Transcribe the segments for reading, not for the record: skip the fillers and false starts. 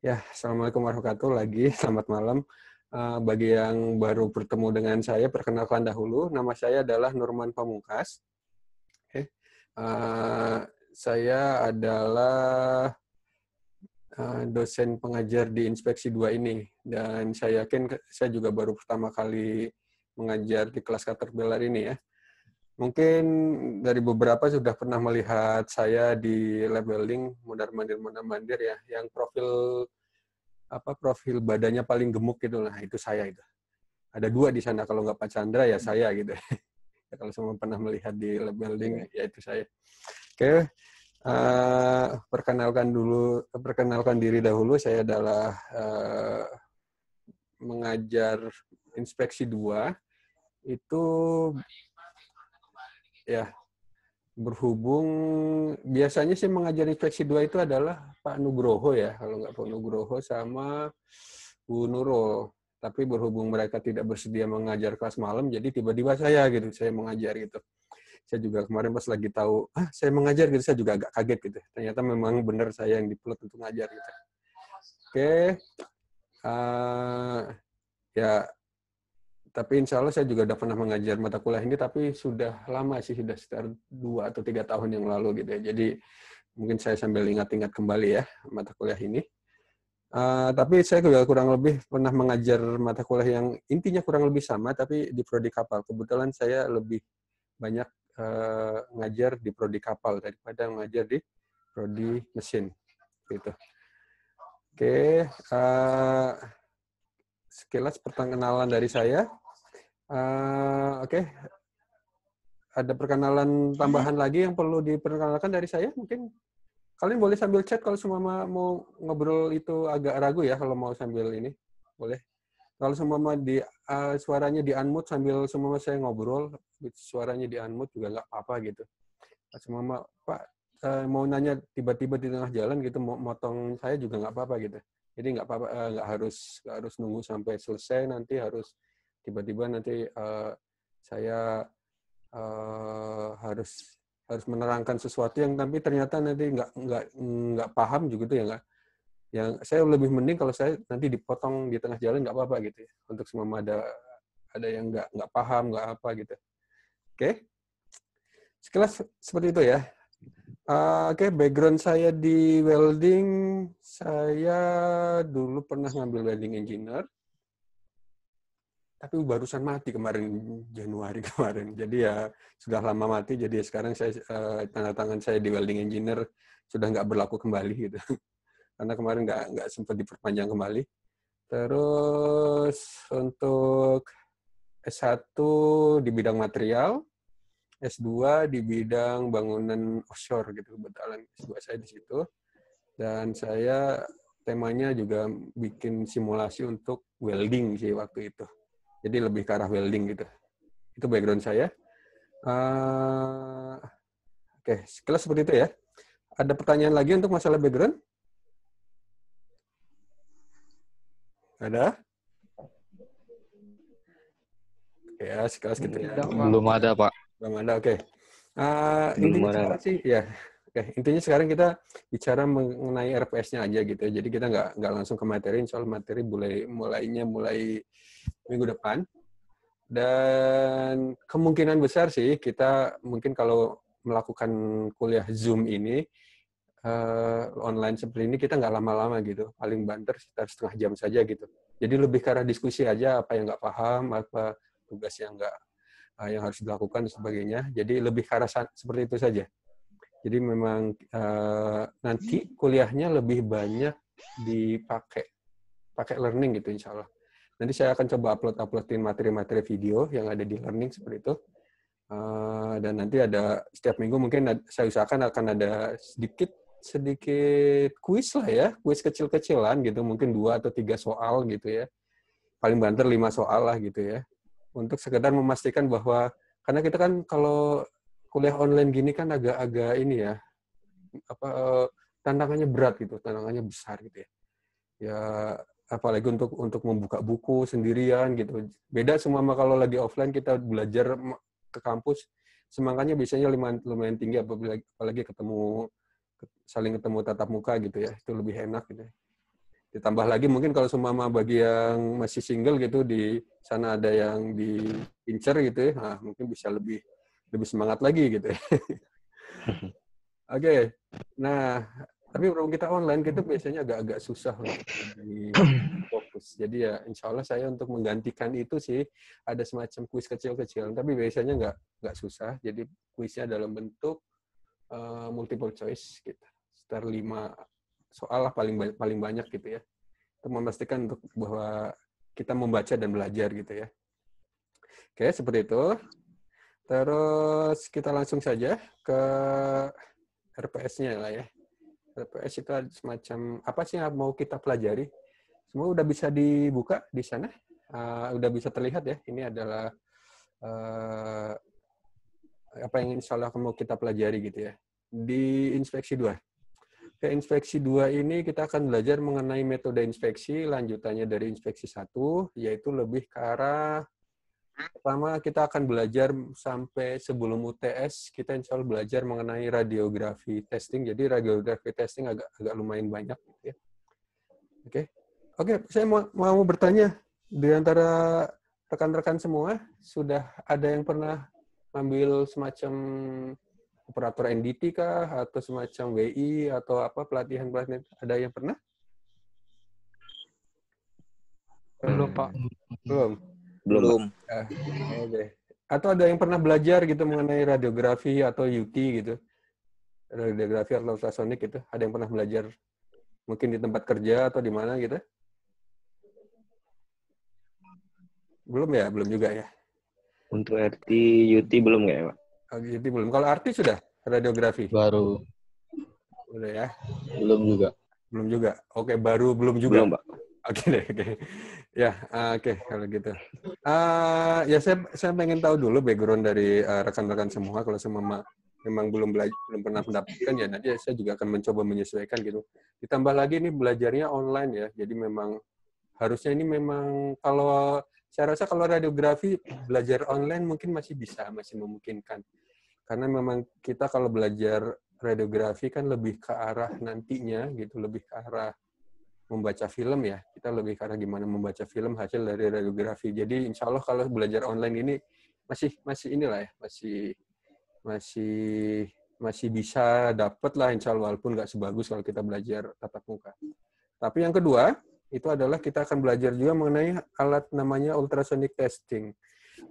Ya, Assalamualaikum warahmatullahi wabarakatuh lagi. Selamat malam. Bagi yang baru bertemu dengan saya, perkenalkan dahulu. Nama saya adalah Nurman Pamungkas. Oke. Eh, saya adalah dosen pengajar di Inspeksi 2 ini. Dan saya yakin saya juga baru pertama kali mengajar di kelas Caterpillar ini ya. Mungkin dari beberapa sudah pernah melihat saya di lab welding mondar-mandir ya, yang profil badannya paling gemuk gitu lah, itu saya itu. Ada 2 di sana, kalau nggak Pak Chandra ya saya gitu. Ya, kalau semua pernah melihat di lab welding ya itu saya. Oke, perkenalkan diri dahulu. Saya adalah mengajar Inspeksi 2 itu ya. Berhubung biasanya sih mengajar Inspeksi 2 itu adalah Pak Nugroho ya, kalau nggak Pak Nugroho sama Bu Nurul. Tapi berhubung mereka tidak bersedia mengajar kelas malam, jadi tiba-tiba saya mengajar gitu. Saya juga kemarin pas lagi tahu, saya mengajar gitu, saya juga agak kaget gitu. Ternyata memang benar saya yang diplot untuk ngajar gitu. Oke, ya, tapi insya Allah saya juga udah pernah mengajar mata kuliah ini, tapi sudah lama sih, sudah sekitar 2 atau 3 tahun yang lalu gitu ya. Jadi mungkin saya sambil ingat-ingat kembali ya mata kuliah ini. Tapi saya juga kurang lebih pernah mengajar mata kuliah yang intinya kurang lebih sama, tapi di prodi kapal. Kebetulan saya lebih banyak ngajar di prodi kapal daripada mengajar di prodi mesin. Gitu. Oke, sekilas perkenalan dari saya. Oke, ada perkenalan tambahan lagi yang perlu diperkenalkan dari saya mungkin? Kalian boleh sambil chat kalau semua mau ngobrol, itu agak ragu ya kalau mau sambil ini. Boleh. Kalau semua suaranya di unmute sambil semua saya ngobrol, suaranya di unmute juga nggak apa-apa gitu. Semua Pak mau nanya tiba-tiba di tengah jalan gitu, mau motong saya juga nggak apa-apa gitu. Jadi nggak apa-apa, nggak harus nunggu sampai selesai, nanti harus tiba-tiba nanti saya harus menerangkan sesuatu yang tapi ternyata nanti nggak paham juga ya nggak. Yang saya lebih mending kalau saya nanti dipotong di tengah jalan nggak apa-apa gitu ya. Untuk semua ada yang nggak paham nggak apa gitu. Oke, sekilas seperti itu ya. Oke, background saya di welding, saya dulu pernah ngambil welding engineer, tapi barusan mati kemarin, Januari kemarin. Jadi ya sudah lama mati, jadi sekarang saya tanda tangan saya di welding engineer sudah nggak berlaku kembali gitu. Karena kemarin nggak sempat diperpanjang kembali. Terus untuk S1 di bidang material, S2 di bidang bangunan offshore gitu, kebetulan S2 saya di situ. Dan saya temanya juga bikin simulasi untuk welding sih waktu itu. Jadi lebih ke arah welding gitu. Itu background saya. Oke, sekilas seperti itu ya. Ada pertanyaan lagi untuk masalah background? Ada? Ya, sekilas gitu ya. Belum ada, Pak. Belum ada, oke. Belum Intinya ada, sekarang Pak. sih, ya. Oke, intinya sekarang kita bicara mengenai RPS-nya aja gitu ya. Jadi kita nggak langsung ke materi, insya Allah materi mulai minggu depan. Dan kemungkinan besar sih kita mungkin kalau melakukan kuliah Zoom ini, online seperti ini, kita nggak lama-lama gitu. Paling banter sekitar setengah jam saja gitu. Jadi lebih ke arah diskusi aja, apa yang nggak paham, apa tugas yang harus dilakukan dan sebagainya. Jadi lebih ke arah seperti itu saja. Jadi memang nanti kuliahnya lebih banyak pakai learning gitu insya Allah. Nanti saya akan coba uploadin materi-materi video yang ada di learning seperti itu. Dan nanti ada setiap minggu mungkin saya usahakan akan ada sedikit kuis lah ya, kuis kecil-kecilan gitu, mungkin 2 atau 3 soal gitu ya. Paling banter 5 soal lah gitu ya. Untuk sekedar memastikan bahwa, karena kita kan kalau kuliah online gini kan agak-agak ini ya, tantangannya berat gitu, tantangannya besar gitu ya. Ya apalagi untuk membuka buku sendirian gitu. Beda semua sama kalau lagi offline kita belajar ke kampus, semangatnya biasanya lumayan tinggi, apalagi saling ketemu tatap muka gitu ya, itu lebih enak gitu. Ditambah lagi mungkin kalau semua bagi yang masih single gitu, di sana ada yang diincer gitu ya, nah, mungkin bisa lebih semangat lagi gitu ya. Oke, nah tapi berhubung kita online, kita biasanya agak-agak susah untuk lebih fokus. Jadi ya insya Allah saya untuk menggantikan itu sih, ada semacam kuis kecil-kecil, tapi biasanya nggak susah. Jadi kuisnya dalam bentuk multiple choice gitu. Sekitar 5 soal lah paling banyak gitu ya. Untuk memastikan untuk bahwa kita membaca dan belajar gitu ya. Oke, seperti itu. Terus kita langsung saja ke RPS-nya lah ya. RPS itu ada semacam apa sih yang mau kita pelajari? Semua udah bisa dibuka di sana. Udah bisa terlihat ya. Ini adalah apa yang insya Allah mau kita pelajari gitu ya. Di inspeksi 2. Ke inspeksi 2 ini kita akan belajar mengenai metode inspeksi, lanjutannya dari inspeksi 1, yaitu lebih ke arah, pertama kita akan belajar sampai sebelum UTS, kita insya Allah belajar mengenai radiografi testing. Jadi radiografi testing agak lumayan banyak. Gitu ya. Oke, saya mau bertanya, di antara rekan-rekan semua, sudah ada yang pernah ambil semacam operator NDT kah, atau semacam WI, atau apa pelatihan-pelatihan, ada yang pernah? Belum, Pak. Belum? Belum. Oke. Atau ada yang pernah belajar gitu mengenai radiografi atau UT gitu? Radiografi atau ultrasonik gitu? Ada yang pernah belajar mungkin di tempat kerja atau di mana gitu? Belum ya? Belum juga ya? Untuk RT, UT belum nggak ya, Pak? Oh, UT belum. Kalau arti sudah? Radiografi? Baru. Udah ya? Belum juga. Belum juga? Oke, baru belum juga? Belum, Pak. Oke deh, oke. Ya, oke kalau gitu. Ya saya pengen tahu dulu background dari rekan-rekan semua. Kalau semua memang belum pernah mendapatkan, ya nanti saya juga akan mencoba menyesuaikan gitu. Ditambah lagi ini belajarnya online ya, jadi memang harusnya ini memang kalau saya rasa kalau radiografi belajar online mungkin masih bisa, masih memungkinkan. Karena memang kita kalau belajar radiografi kan lebih ke arah nantinya gitu, lebih ke arah membaca film ya. Kita lebih ke arah gimana membaca film hasil dari radiografi. Jadi insya Allah kalau belajar online ini masih inilah ya, masih bisa dapat lah insya Allah, walaupun nggak sebagus kalau kita belajar tatap muka. Tapi yang kedua, itu adalah kita akan belajar juga mengenai alat namanya ultrasonic testing.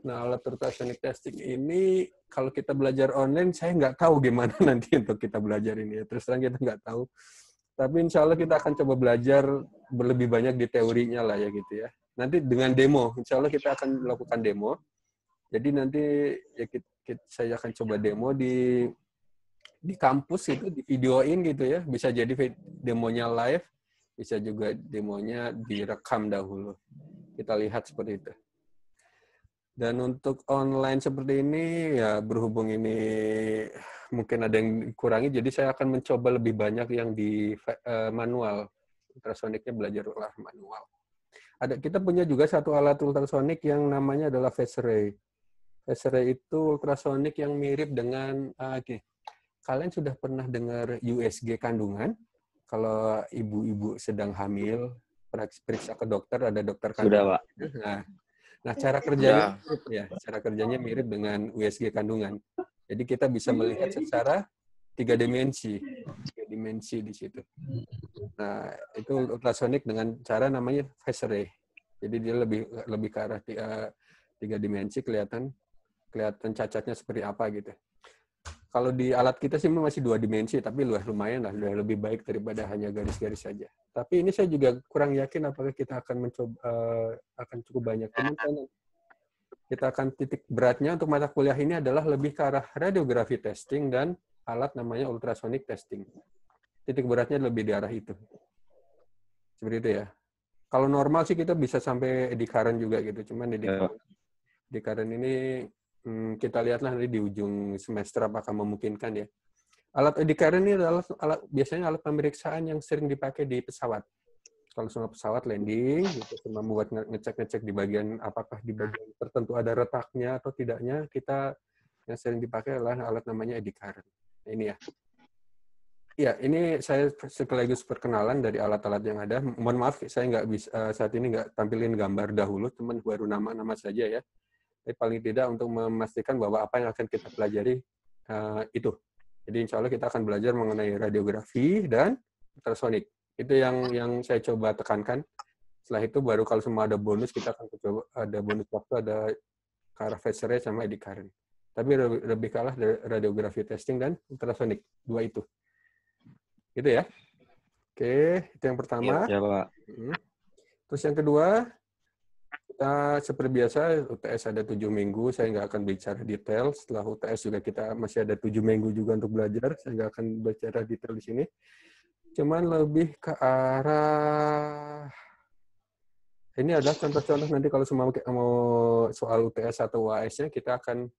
Nah, alat ultrasonic testing ini kalau kita belajar online, saya nggak tahu gimana nanti untuk kita belajar ini ya. Terus terang kita nggak tahu. Tapi insya Allah kita akan coba belajar lebih banyak di teorinya lah ya gitu ya. Nanti dengan demo, insya Allah kita akan melakukan demo. Jadi nanti ya saya akan coba demo di kampus itu, di videoin gitu ya. Bisa jadi demonya live, bisa juga demonya direkam dahulu. Kita lihat seperti itu. Dan untuk online seperti ini, ya berhubung ini mungkin ada yang dikurangi, jadi saya akan mencoba lebih banyak yang di manual. Ultrasoniknya belajar manual. Kita punya juga satu alat ultrasonik yang namanya adalah phase array. Phase array itu ultrasonik yang mirip dengan, kalian sudah pernah dengar USG kandungan? Kalau ibu-ibu sedang hamil, periksa ke dokter, ada dokter kandungan. Sudah, Pak. Nah, cara kerjanya mirip dengan USG kandungan. Jadi kita bisa melihat secara 3 dimensi di situ. Nah, itu ultrasonik dengan cara namanya phase array. Jadi dia lebih ke arah 3 dimensi, kelihatan cacatnya seperti apa gitu. Kalau di alat kita sih masih 2 dimensi, tapi lumayan lah, lebih baik daripada hanya garis-garis saja. Tapi ini saya juga kurang yakin apakah kita akan mencoba akan cukup banyak. Kita akan titik beratnya untuk mata kuliah ini adalah lebih ke arah radiografi testing dan alat namanya ultrasonic testing. Titik beratnya lebih di arah itu. Seperti itu ya. Kalau normal sih kita bisa sampai di current juga gitu. Cuman di current ini kita lihatlah nanti di ujung semester apakah memungkinkan ya. Alat di current ini adalah biasanya alat pemeriksaan yang sering dipakai di pesawat. Kalau semua pesawat landing, gitu, cuma membuat ngecek di bagian apakah di bagian tertentu ada retaknya atau tidaknya, kita yang sering dipakai adalah alat namanya eddy current. Nah, ini ya. Ya, ini saya sekaligus perkenalan dari alat-alat yang ada. Mohon maaf, saya nggak bisa saat ini nggak tampilin gambar dahulu, teman baru nama-nama saja ya. Tapi paling tidak untuk memastikan bahwa apa yang akan kita pelajari itu. Jadi insya Allah kita akan belajar mengenai radiografi dan ultrasonik. Itu yang saya coba tekankan. Setelah itu baru kalau semua ada bonus, kita akan coba ada bonus waktu, ada Cara Fisher sama Eddy Current. Tapi lebih kalah dari radiografi testing dan ultrasonik. Dua itu. Gitu ya. Oke, itu yang pertama. Ya, Pak. Terus yang kedua, kita seperti biasa, UTS ada 7 minggu, saya nggak akan bicara detail. Setelah UTS juga kita masih ada 7 minggu juga untuk belajar, saya nggak akan bicara detail di sini. Cuman lebih ke arah, ini adalah contoh-contoh nanti kalau semua mau soal UTS atau UAS-nya, kita akan,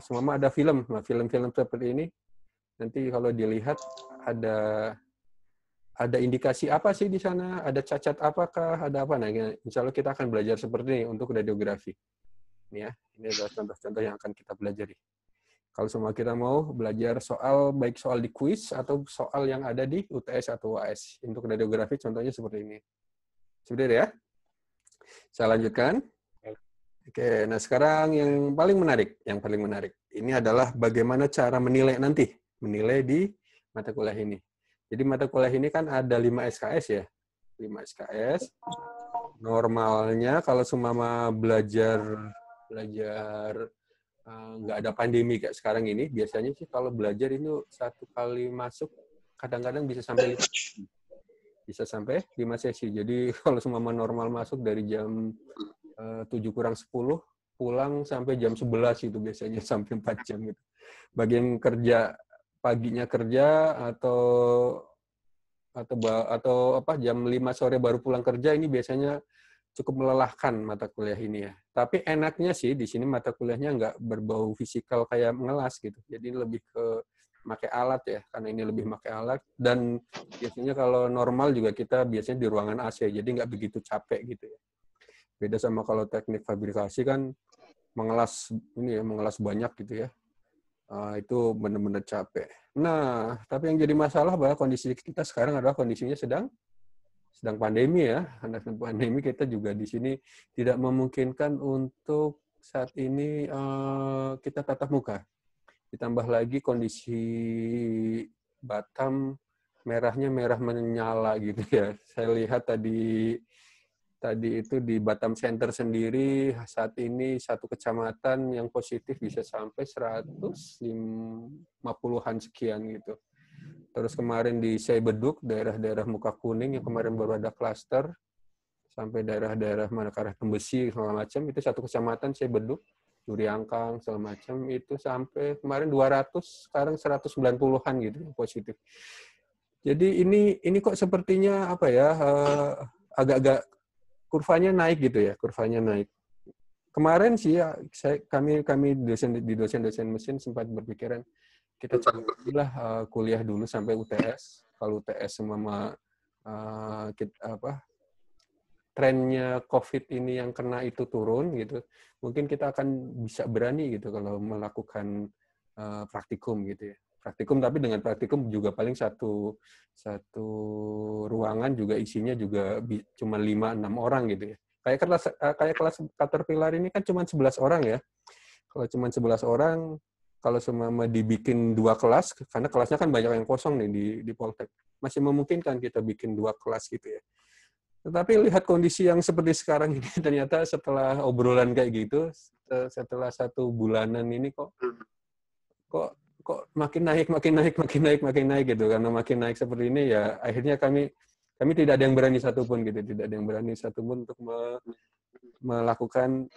semua ada film. Nah, film-film seperti ini, nanti kalau dilihat ada indikasi apa sih di sana, ada cacat apakah, ada apa. Nah, insya Allah kita akan belajar seperti ini untuk radiografi. Ini ya, ini adalah contoh-contoh yang akan kita pelajari. Kalau semua kita mau belajar soal, baik soal di kuis atau soal yang ada di UTS atau UAS. Untuk radiografi contohnya seperti ini. Seperti itu ya. Saya lanjutkan. Oke, nah sekarang yang paling menarik. Ini adalah bagaimana cara menilai nanti, menilai di mata kuliah ini. Jadi mata kuliah ini kan ada 5 SKS ya. 5 SKS. Normalnya kalau semua belajar nggak ada pandemi kayak sekarang ini, biasanya sih kalau belajar itu 1 kali masuk kadang-kadang bisa sampai 5 sesi. Jadi kalau semua normal masuk dari jam 7 kurang 10, pulang sampai jam 11 itu biasanya sampai 4 jam gitu. Bagian kerja, paginya kerja atau jam 5 sore baru pulang kerja, ini biasanya cukup melelahkan mata kuliah ini ya. Tapi enaknya sih di sini mata kuliahnya nggak berbau fisikal kayak mengelas gitu. Jadi lebih ke pakai alat ya, karena ini lebih pakai alat. Dan biasanya kalau normal juga kita biasanya di ruangan AC, jadi nggak begitu capek gitu ya. Beda sama kalau teknik fabrikasi kan mengelas banyak gitu ya. Itu benar-benar capek. Nah, tapi yang jadi masalah bahwa kondisi kita sekarang adalah kondisinya sedang pandemi ya. Karena pandemi kita juga di sini tidak memungkinkan untuk saat ini kita tatap muka. Ditambah lagi kondisi Batam merahnya merah menyala gitu ya. Saya lihat tadi itu di Batam Center sendiri saat ini satu kecamatan yang positif bisa sampai 150-an sekian gitu. Terus kemarin di Seibeduk, daerah-daerah Muka Kuning yang kemarin baru ada klaster, sampai daerah-daerah mana ke arah Tembesi segala macam, itu satu kecamatan Seibeduk, Duriangkang segala macam, itu sampai kemarin 200, sekarang 190-an gitu positif. Jadi ini kok sepertinya apa ya, agak-agak kurvanya naik gitu ya, kurvanya naik. Kemarin sih ya, kami dosen mesin sempat berpikiran kita cobalah kuliah dulu sampai UTS. Kalau UTS semua trennya COVID ini yang kena itu turun gitu, mungkin kita akan bisa berani gitu kalau melakukan praktikum gitu ya. Praktikum, tapi dengan praktikum juga paling satu ruangan juga isinya juga cuma 5-6 orang gitu ya. Kayak kelas Caterpillar ini kan cuma 11 orang ya. Kalau cuma 11 orang, kalau semua dibikin 2 kelas, karena kelasnya kan banyak yang kosong nih di Poltek, masih memungkinkan kita bikin 2 kelas gitu ya. Tetapi lihat kondisi yang seperti sekarang ini, ternyata setelah obrolan kayak gitu, setelah 1 bulanan ini kok makin naik gitu. Karena makin naik seperti ini ya akhirnya kami tidak ada yang berani satupun gitu, untuk melakukan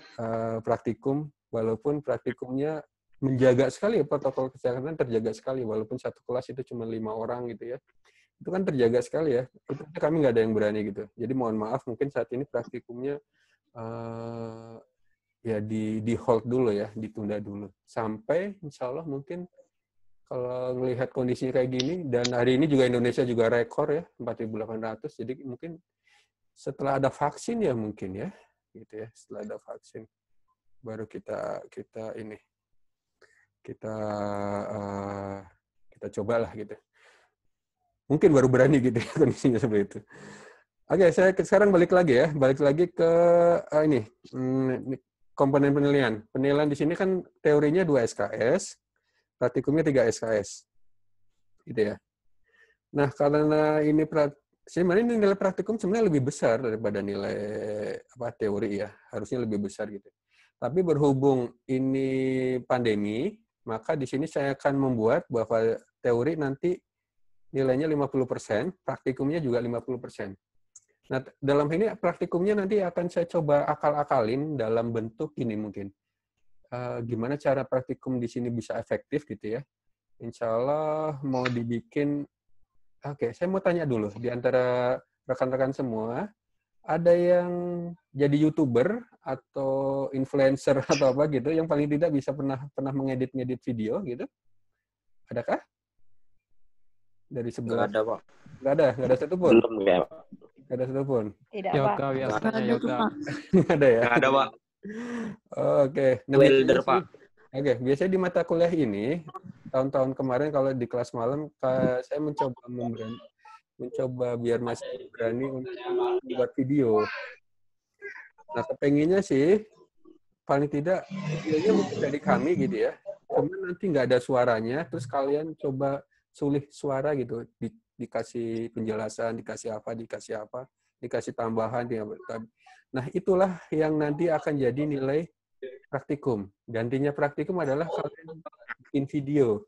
praktikum, walaupun praktikumnya menjaga sekali ya, protokol kesehatan terjaga sekali, walaupun satu kelas itu cuma 5 orang gitu ya. Itu kan terjaga sekali ya. Itu kami nggak ada yang berani gitu. Jadi mohon maaf, mungkin saat ini praktikumnya ya di hold dulu ya, ditunda dulu. Sampai insya Allah mungkin kalau melihat kondisinya kayak gini, dan hari ini juga Indonesia juga rekor ya, 4.800, jadi mungkin setelah ada vaksin ya mungkin ya, gitu ya, setelah ada vaksin, baru kita kita cobalah gitu. Mungkin baru berani gitu ya, kondisinya seperti itu. Oke, saya sekarang balik lagi ke ini komponen penilaian. Penilaian di sini kan teorinya 2 SKS, praktikumnya 3 SKS. Gitu ya. Nah, karena ini sebenarnya nilai praktikum sebenarnya lebih besar daripada nilai teori ya, harusnya lebih besar gitu. Tapi berhubung ini pandemi, maka di sini saya akan membuat bahwa teori nanti nilainya 50%, praktikumnya juga 50%. Nah, dalam ini praktikumnya nanti akan saya coba akal-akalin dalam bentuk ini mungkin. Gimana cara praktikum di sini bisa efektif gitu ya. Insya Allah mau dibikin. Oke, saya mau tanya dulu, di antara rekan-rekan semua, ada yang jadi YouTuber atau influencer atau apa gitu, yang paling tidak bisa pernah mengedit-ngedit video gitu? Adakah? Dari sebelah? Nggak ada, Pak. Nggak ada satupun? Belum kayak, Pak. Nggak ada satupun? Tidak, Pak. Yoga biasanya yoga. Nggak ada ya? Nggak ada, Pak. Oke. Nah, Welder, biasanya Pak. Oke, biasanya di mata kuliah ini, tahun-tahun kemarin kalau di kelas malam, saya mencoba biar masih berani untuk membuat video. Nah, kepenginnya sih, paling tidak videonya mungkin dari kami gitu ya. Cuma nanti nggak ada suaranya, terus kalian coba sulih suara gitu, dikasih penjelasan, dikasih apa, dikasih tambahan. Nah, itulah yang nanti akan jadi nilai praktikum. Gantinya praktikum adalah kalian bikin video.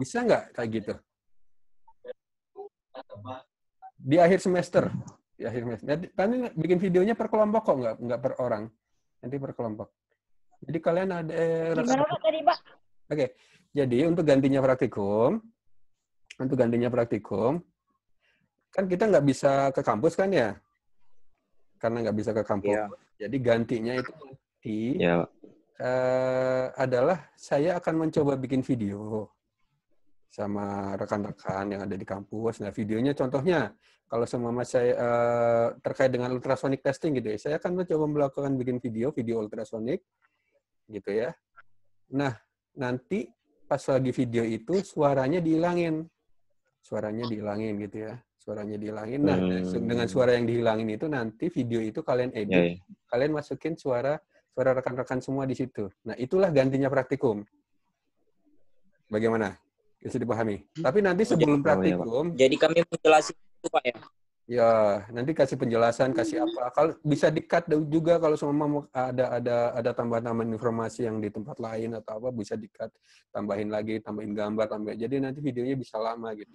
Bisa nggak kayak gitu? Di akhir semester. Nanti bikin videonya per kelompok kok, nggak per orang. Nanti per kelompok. Jadi kalian ada... Gimana Pak tadi, Pak? Oke, jadi untuk gantinya praktikum, kan kita nggak bisa ke kampus kan ya? Karena nggak bisa ke kampus. Iya. Jadi gantinya itu Ya. Adalah saya akan mencoba bikin video sama rekan-rekan yang ada di kampus. Nah, videonya contohnya, kalau semua saya terkait dengan ultrasonic testing gitu ya, saya akan mencoba melakukan bikin video ultrasonic gitu ya. Nah, nanti pas lagi video itu suaranya dihilangin gitu ya. Suaranya dihilangin. Nah, dengan suara yang dihilangin itu nanti video itu kalian edit, kalian masukin suara rekan-rekan semua di situ. Nah, itulah gantinya praktikum. Bagaimana? Bisa dipahami. Tapi nanti sebelum praktikum, jadi kami menjelaskan itu, Pak ya. Ya, nanti kasih penjelasan, kasih apa. Kalau bisa di-cut juga kalau semua ada tambahan-tambahan informasi yang di tempat lain atau apa bisa di-cut, tambahin gambar, Jadi nanti videonya bisa lama gitu.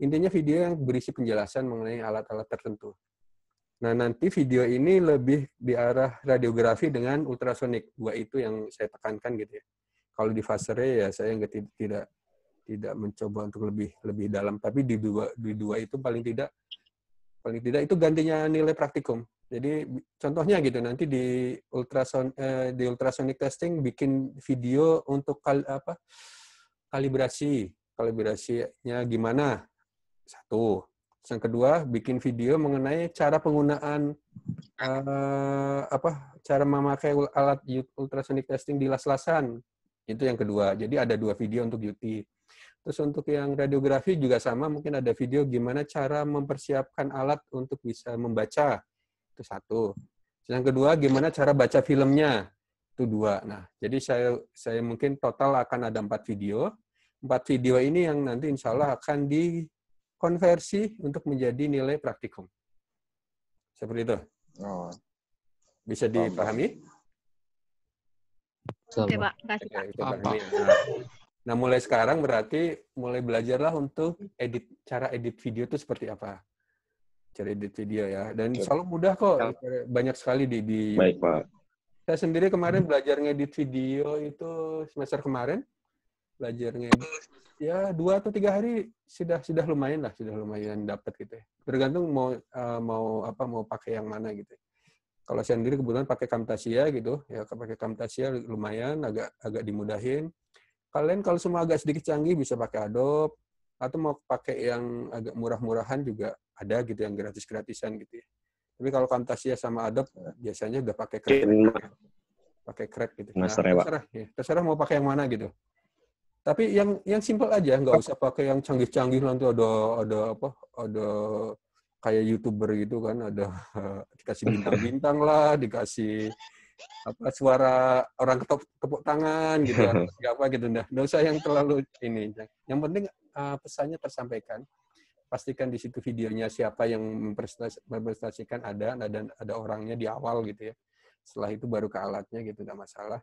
Intinya video yang berisi penjelasan mengenai alat-alat tertentu. Nah, nanti video ini lebih di arah radiografi dengan ultrasonik. Dua itu yang saya tekankan gitu ya. Kalau di fase ya saya tidak mencoba untuk lebih dalam, tapi di dua itu paling tidak itu gantinya nilai praktikum. Jadi contohnya gitu, nanti di ultrasonic testing bikin video untuk kalibrasinya gimana. Satu. Yang kedua, bikin video mengenai cara penggunaan cara memakai alat ultrasonic testing di las-lasan. Itu yang kedua. Jadi ada 2 video untuk UT. Terus untuk yang radiografi juga sama, mungkin ada video gimana cara mempersiapkan alat untuk bisa membaca. Itu 1. Yang kedua, gimana cara baca filmnya. Itu 2. Nah, jadi saya mungkin total akan ada 4 video. 4 video ini yang nanti insya Allah akan dikonversi untuk menjadi nilai praktikum. Seperti itu. Oh. Bisa dipahami? Oke, Pak. Kasih, Pak. Pahami. Nah, mulai sekarang berarti mulai belajarlah untuk cara edit video itu seperti apa. Cara edit video ya. Dan selalu mudah kok. Banyak sekali di Baik, Pak. Saya sendiri kemarin belajar ngedit video itu semester kemarin. Belajar ngedit. Ya, 2 atau 3 hari sudah lumayan lah. Sudah lumayan dapat gitu ya. Tergantung mau pakai yang mana gitu. Kalau saya sendiri kebetulan pakai Camtasia gitu. Ya, pakai Camtasia lumayan, agak dimudahin. Kalian kalau semua agak sedikit canggih bisa pakai Adobe, atau mau pakai yang agak murah-murahan juga ada gitu, yang gratis-gratisan gitu ya. Tapi kalau Camtasia sama Adobe biasanya udah pakai crack gitu. Nah, terserah mau pakai yang mana gitu. Tapi yang simple aja, nggak usah pakai yang canggih-canggih, nanti ada kayak YouTuber gitu kan, ada dikasih bintang-bintang lah, dikasih suara orang tepuk tangan gitu, atau apa gitu. Nggak usah yang terlalu ini. Yang penting pesannya tersampaikan. Pastikan di situ videonya siapa yang mempresentasikan dan ada orangnya di awal gitu ya. Setelah itu baru ke alatnya gitu, nggak masalah.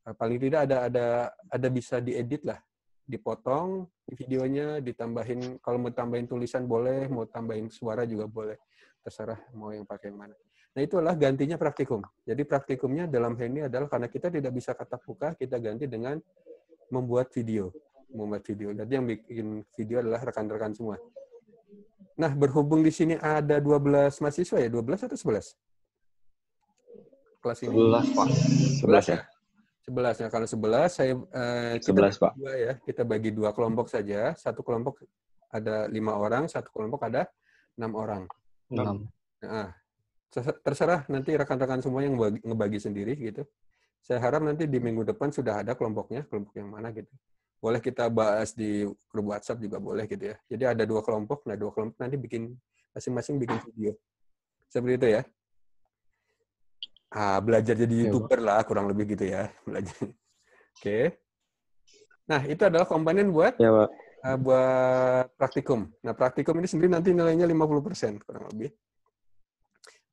Paling tidak ada bisa diedit lah, dipotong videonya, ditambahin, kalau mau tambahin tulisan boleh, mau tambahin suara juga boleh, terserah mau yang pakai yang mana. Nah itulah gantinya praktikum. Jadi praktikumnya dalam hal ini adalah karena kita tidak bisa tatap muka, kita ganti dengan membuat video. Jadi yang bikin video adalah rekan-rekan semua. Nah berhubung di sini ada 12 mahasiswa ya, 12 atau 11? Kelas ini? 11, Pak. 11 ya? 11. Nah, kalau 11, kita 11, Pak. dua ya. Kita bagi 2 kelompok saja. Satu kelompok ada 5 orang, satu kelompok ada 6 orang. 6. Nah, terserah nanti rekan-rekan semua yang ngebagi sendiri gitu. Saya harap nanti di minggu depan sudah ada kelompoknya, kelompok yang mana gitu. Boleh kita bahas di grup WhatsApp juga boleh gitu ya. Jadi ada 2 kelompok, nah 2 kelompok nanti masing-masing bikin video. Seperti itu ya. Belajar jadi YouTuber lah, kurang lebih gitu ya. Belajar. Oke. Nah, itu adalah komponen buat Ya, Pak. buat praktikum. Nah, praktikum ini sendiri nanti nilainya 50% kurang lebih.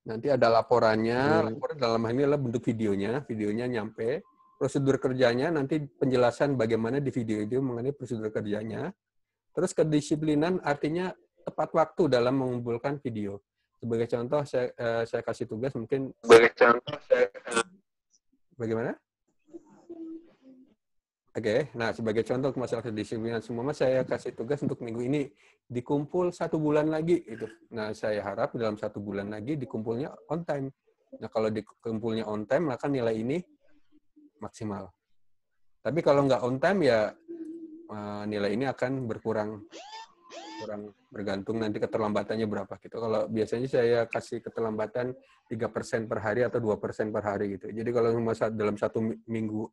Nanti ada laporannya, laporan dalam hal ini adalah bentuk videonya nyampe. Prosedur kerjanya, nanti penjelasan bagaimana di video itu mengenai prosedur kerjanya. Terus kedisiplinan artinya tepat waktu dalam mengumpulkan video. Sebagai contoh, saya kasih tugas mungkin. Bagaimana? Oke, nah sebagai contoh masalah kedisiplinan semua, saya kasih tugas untuk minggu ini dikumpul 1 bulan lagi itu. Nah saya harap dalam 1 bulan lagi dikumpulnya on time. Nah kalau dikumpulnya on time maka nilai ini maksimal. Tapi kalau nggak on time ya nilai ini akan berkurang bergantung nanti keterlambatannya berapa gitu. Kalau biasanya saya kasih keterlambatan 3% per hari atau 2% per hari gitu. Jadi kalau dalam 1 minggu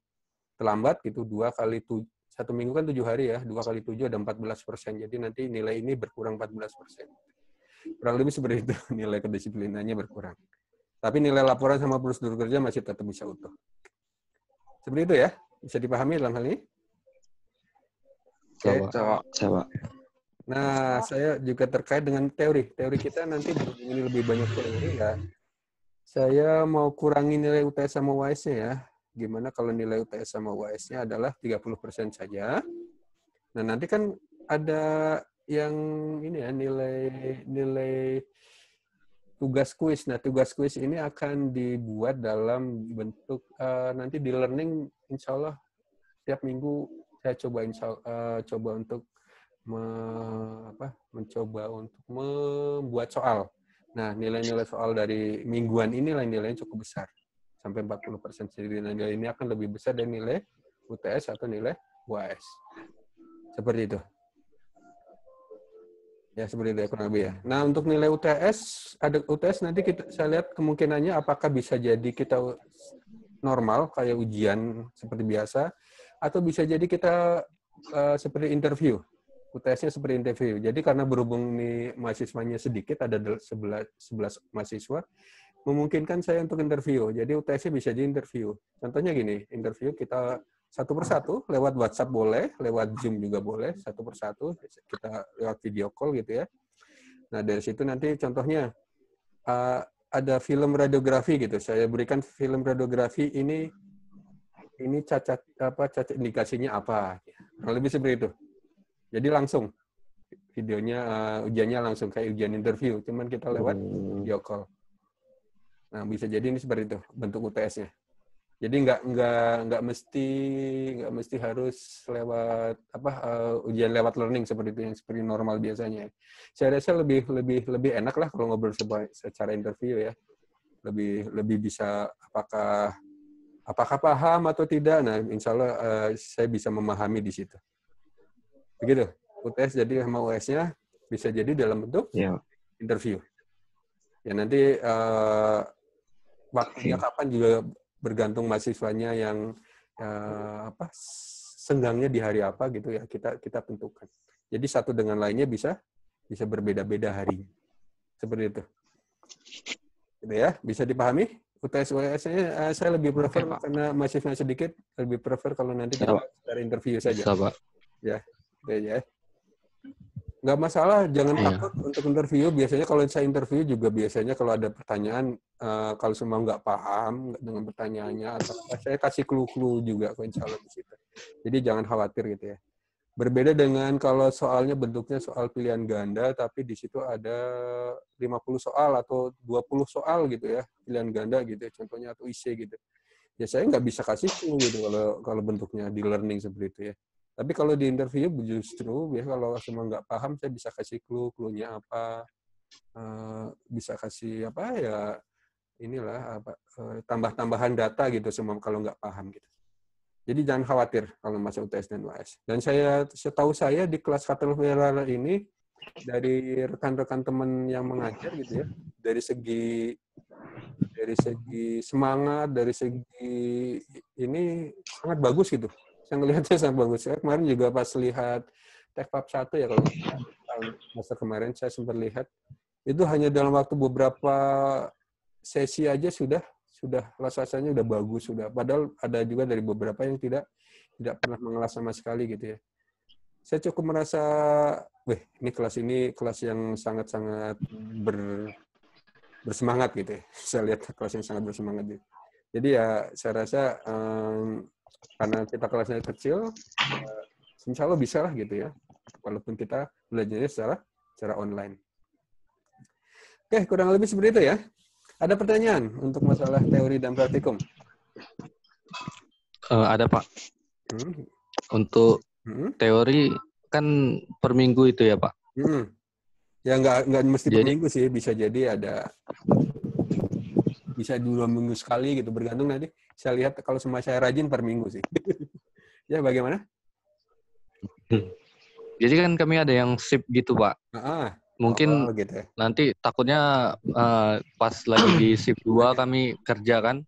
terlambat gitu 2 kali 1 minggu kan 7 hari ya, 2 kali 7 ada 14%. Jadi nanti nilai ini berkurang 14%. Kurang lebih seperti itu, nilai kedisiplinannya berkurang. Tapi nilai laporan sama prosedur kerja masih tetap bisa utuh. Seperti itu ya, bisa dipahami dalam hal ini? Oke. Coba. Nah, saya juga terkait dengan teori. Teori kita nanti ini lebih banyak teori ya. Saya mau kurangi nilai UTS sama UAS-nya ya. Gimana kalau nilai UTS sama UAS-nya adalah 30% saja. Nah, nanti kan ada yang ini ya, nilai tugas kuis. Nah, tugas kuis ini akan dibuat dalam bentuk nanti di learning, insya Allah tiap minggu saya coba untuk mencoba untuk membuat soal. Nah, nilai-nilai soal dari mingguan inilah nilainya cukup besar. Sampai 40% sendiri. Nilai ini akan lebih besar dari nilai UTS atau nilai UAS. Seperti itu. Ya, seperti itu ya, kurang lebih ya. Nah, untuk nilai UTS, ada UTS nanti saya lihat kemungkinannya apakah bisa jadi kita normal, kayak ujian seperti biasa, atau bisa jadi kita seperti interview. UTS-nya seperti interview. Jadi karena berhubung nih mahasiswanya sedikit, ada 11 mahasiswa, memungkinkan saya untuk interview. Jadi UTS-nya bisa di interview. Contohnya gini, interview kita satu persatu, lewat WhatsApp boleh, lewat Zoom juga boleh, satu persatu, kita lewat video call gitu ya. Nah dari situ nanti contohnya, ada film radiografi gitu. Saya berikan film radiografi ini cacat indikasinya apa. Kurang lebih seperti itu. Jadi langsung videonya ujiannya langsung kayak ujian interview, cuman kita lewat video call. Nah, bisa jadi ini seperti itu bentuk UTS-nya. Jadi nggak mesti harus lewat ujian lewat learning seperti itu yang seperti normal biasanya. Saya rasa lebih enak lah kalau ngobrol secara interview ya. Lebih bisa apakah paham atau tidak. Nah, insya Allah saya bisa memahami di situ. Begitu. UTS jadi sama UAS-nya bisa jadi dalam bentuk interview. Ya nanti waktunya kapan juga bergantung mahasiswanya yang senggangnya di hari apa gitu ya, kita tentukan. Jadi satu dengan lainnya bisa berbeda-beda harinya. Seperti itu. Gitu ya, bisa dipahami? UTS UAS-nya saya lebih prefer karena masifnya sedikit, lebih prefer kalau nanti kita secara interview saja. Bisa, Pak. Ya, gitu ya. Nggak masalah, jangan takut untuk interview. Biasanya kalau saya interview juga biasanya kalau ada pertanyaan, kalau semua nggak paham dengan pertanyaannya, atau saya kasih clue-clue juga kok insya Allah di situ. Jadi jangan khawatir gitu ya. Berbeda dengan kalau soalnya bentuknya soal pilihan ganda, tapi di situ ada 50 soal atau 20 soal gitu ya, pilihan ganda gitu ya, contohnya atau IC gitu. Ya saya nggak bisa kasih clue gitu kalau bentuknya di learning seperti itu ya. Tapi kalau di interview justru ya kalau semua nggak paham saya bisa kasih clue-nya apa, bisa kasih apa ya inilah apa tambah-tambahan data gitu semua kalau nggak paham gitu. Jadi jangan khawatir kalau masuk UTS dan UAS. Dan setahu saya di kelas Caterpillar ini dari rekan-rekan teman yang mengajar gitu ya, dari segi semangat, dari segi ini sangat bagus gitu. Saya ngelihatnya sangat bagus. Saya kemarin juga pas lihat TechPub 1 ya, kalau masa kemarin saya sempat lihat, itu hanya dalam waktu beberapa sesi aja sudah kelas-kelasnya udah bagus, sudah. Padahal ada juga dari beberapa yang tidak pernah mengelas sama sekali gitu ya. Saya cukup merasa, ini kelas yang sangat-sangat bersemangat gitu ya. Saya lihat kelas yang sangat bersemangat gitu. Jadi ya saya rasa karena kita kelasnya kecil, insya Allah bisa lah gitu ya. Walaupun kita belajarnya secara online. Oke, kurang lebih seperti itu ya. Ada pertanyaan untuk masalah teori dan praktikum? Ada, Pak. Untuk teori kan per minggu itu ya, Pak? Ya nggak mesti per minggu sih. Bisa jadi bisa 2 minggu sekali gitu, bergantung nanti. Saya lihat kalau semua saya rajin per minggu sih. Ya, bagaimana? Jadi kan kami ada yang shift gitu, Pak. Mungkin gitu ya. nanti takutnya pas lagi di shift 2 kami kerja kan.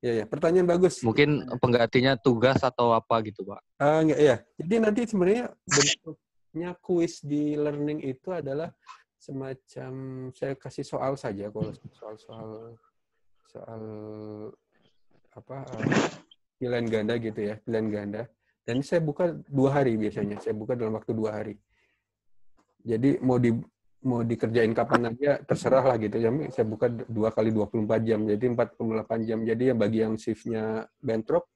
Iya, pertanyaan bagus. Mungkin penggantinya tugas atau apa gitu, Pak. Enggak, ya. Jadi nanti sebenarnya bentuknya kuis di learning itu adalah semacam saya kasih soal saja, kalau soal apa pilihan ganda gitu ya, pilihan ganda. Dan saya buka 2 hari biasanya. Saya buka dalam waktu 2 hari. Jadi mau dikerjain kapan aja terserah lah gitu. Saya buka 2 kali 24 jam, jadi 48 jam. Jadi ya bagi yang shift-nya bentrok,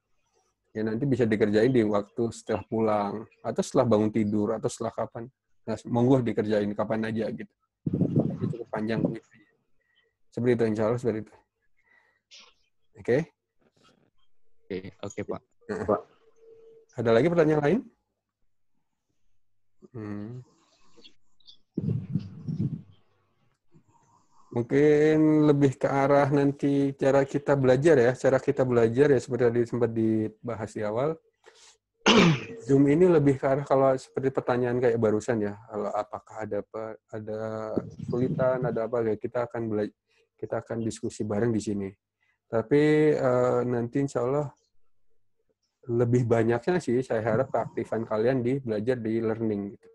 ya nanti bisa dikerjain di waktu setelah pulang, atau setelah bangun tidur, atau setelah kapan. Nah, monggo dikerjain kapan aja gitu. Itu cukup panjang gitu. Seperti itu, insya Allah seperti itu. Oke? Oke, Pak. Pak. Ada lagi pertanyaan lain? Mungkin lebih ke arah nanti cara kita belajar ya. Cara kita belajar ya seperti tadi sempat dibahas di awal. Zoom ini lebih ke arah kalau seperti pertanyaan kayak barusan ya. Kalau apakah ada kesulitan, ada apa, ya kita akan diskusi bareng di sini. Tapi nanti insya Allah lebih banyaknya sih saya harap keaktifan kalian di belajar di learning gitu.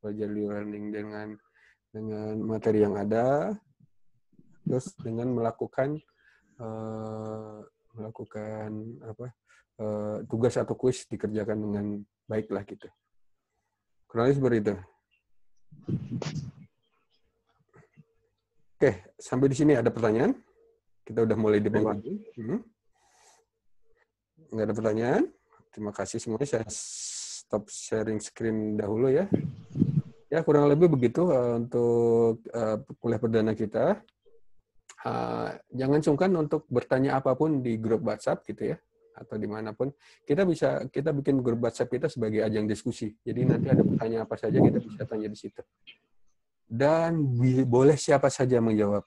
Belajar di learning dengan materi yang ada, terus dengan melakukan tugas atau kuis dikerjakan dengan baik lah gitu. Kurang lebih seperti itu. Oke, sampai di sini ada pertanyaan? Kita udah mulai di penghujung. Nggak ada pertanyaan? Terima kasih semuanya. Saya stop sharing screen dahulu ya. Ya, kurang lebih begitu untuk kuliah perdana kita. Jangan sungkan untuk bertanya apapun di grup WhatsApp gitu ya, atau dimanapun. Kita bikin grup WhatsApp kita sebagai ajang diskusi. Jadi nanti ada pertanyaan apa saja kita bisa tanya di situ. Dan boleh siapa saja menjawab.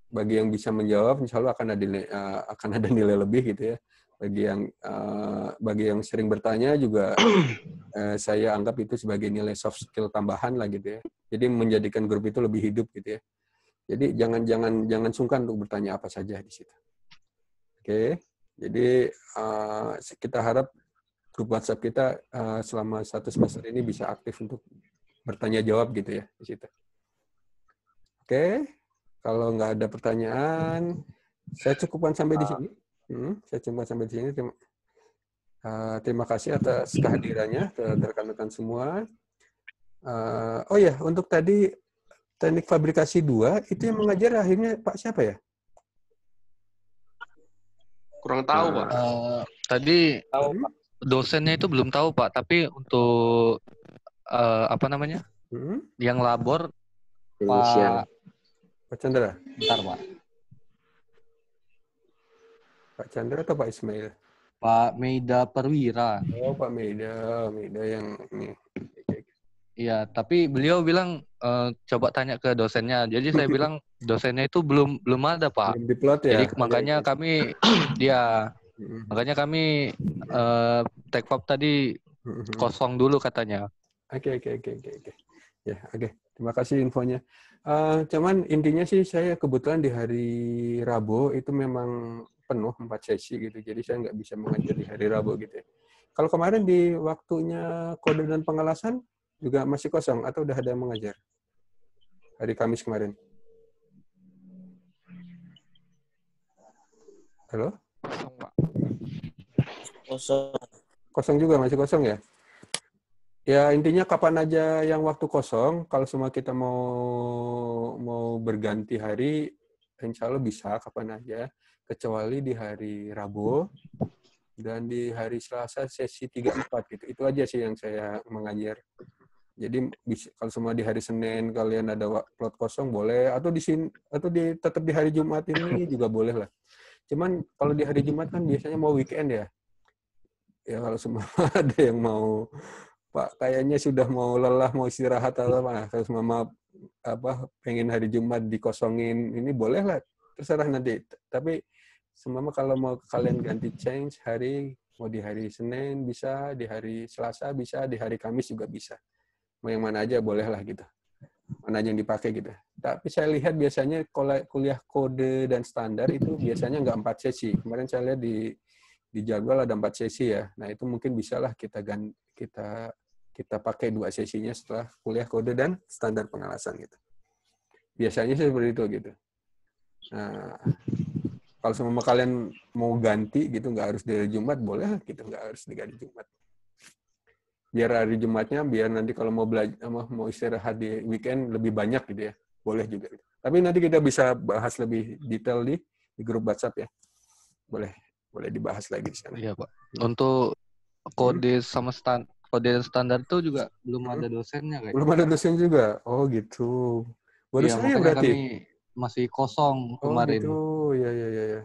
Bagi yang bisa menjawab, insya Allah akan ada nilai lebih gitu ya. Bagi yang sering bertanya juga saya anggap itu sebagai nilai soft skill tambahan lah gitu ya. Jadi menjadikan grup itu lebih hidup gitu ya. Jadi jangan sungkan untuk bertanya apa saja di situ. Oke. Jadi kita harap grup WhatsApp kita selama 1 semester ini bisa aktif untuk bertanya jawab gitu ya di situ. Oke, kalau nggak ada pertanyaan, saya cukupkan sampai di sini. Saya cukupkan sampai di sini. Terima kasih atas kehadirannya rekan-rekan semua. Oh ya, untuk tadi teknik fabrikasi 2 itu yang mengajar akhirnya Pak siapa ya? Kurang tahu, Pak. Tadi Tahu, Pak. dosennya itu belum tahu, Pak. Tapi untuk apa namanya? Yang labor Penyisian. Pak Chandra. bentar, Pak. Pak Chandra atau Pak Ismail? Pak Meida Perwira. Oh, Pak Meida yang ini. Iya, tapi beliau bilang coba tanya ke dosennya. Jadi saya bilang dosennya itu belum ada, Pak. Belum diplot ya. Jadi makanya kami makanya kami take up tadi kosong dulu katanya. Oke. Ya, oke. Terima kasih infonya. Cuman intinya sih saya kebetulan di hari Rabu itu memang penuh 4 sesi gitu. Jadi saya nggak bisa mengajar di hari Rabu gitu ya. Kalau kemarin di waktunya kode dan pengelasan juga masih kosong atau udah ada yang mengajar? Hari Kamis kemarin. Halo? Kosong. Kosong juga, masih kosong ya? Ya intinya kapan aja yang waktu kosong, kalau semua kita mau berganti hari, insya Allah bisa kapan aja, kecuali di hari Rabu dan di hari Selasa sesi 3-4 gitu. Itu aja sih yang saya mengajar. Jadi bisa, kalau semua di hari Senin kalian ada plot kosong boleh, atau tetap di hari Jumat ini juga boleh lah. Cuman kalau di hari Jumat kan biasanya mau weekend ya. Ya kalau semua ada yang mau, Pak kayaknya sudah mau lelah, mau istirahat atau apa, kalau semua pengen hari Jumat dikosongin, ini boleh lah, terserah nanti. Tapi semua kalau mau kalian ganti change hari, mau di hari Senin bisa, di hari Selasa bisa, di hari Kamis juga bisa. Mau yang mana aja boleh lah gitu. Mana aja yang dipakai gitu. Tapi saya lihat biasanya kuliah kode dan standar itu biasanya nggak 4 sesi. Kemarin saya lihat di jadwal ada 4 sesi ya. Nah itu mungkin bisalah kita pakai 2 sesinya setelah kuliah kode dan standar pengelasan gitu. Biasanya sih seperti itu gitu. Nah, kalau semua kalian mau ganti gitu, nggak harus dari Jumat, boleh gitu, nggak harus di hari Jumat. Biar hari Jumatnya, biar nanti kalau mau belajar, mau istirahat di weekend lebih banyak gitu ya, boleh juga. Gitu. Tapi nanti kita bisa bahas lebih detail di grup WhatsApp ya, boleh dibahas lagi di sana. Iya, Pak. Untuk kode sama kode standar itu juga belum ada dosennya kayaknya. Belum ada dosen juga. Oh gitu. Baru iya, saya berarti. Kami masih kosong kemarin. Oh gitu. Ya.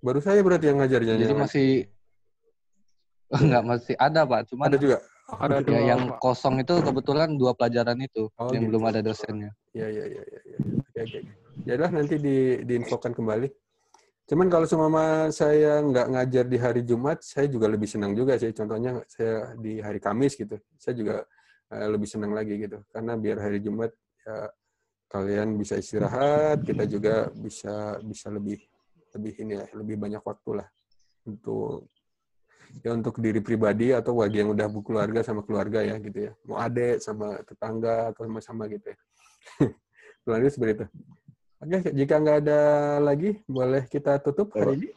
Baru saya berarti yang ngajarnya. Jadi masih masih ada, Pak. Cuman ada juga. Ada ya, yang kosong itu kebetulan 2 pelajaran itu yang gitu. belum ada dosennya. Iya. Oke. Yaudah nanti diinfokan kembali. Cuman kalau semua saya nggak ngajar di hari Jumat, saya juga lebih senang juga sih. Contohnya saya di hari Kamis gitu, saya juga lebih senang lagi gitu. Karena biar hari Jumat ya, kalian bisa istirahat, kita juga bisa lebih ini ya, lebih banyak waktu lah untuk diri pribadi atau bagi yang udah berkeluarga sama keluarga ya gitu ya. Mau adik sama tetangga atau sama-sama gitu ya. Keluarga seperti itu. Oke, jika nggak ada lagi, boleh kita tutup hari ini?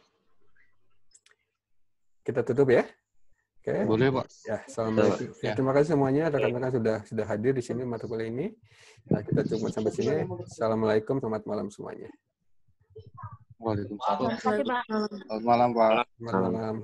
Kita tutup ya? Oke. Boleh, Pak. Ya, assalamualaikum. Ya. Terima kasih semuanya rekan-rekan sudah hadir di sini mata kuliah ini. Nah, kita cukup sampai sini. Assalamualaikum, selamat malam semuanya. Waalaikumsalam. Terima kasih, Pak. Selamat malam, Pak. Selamat malam.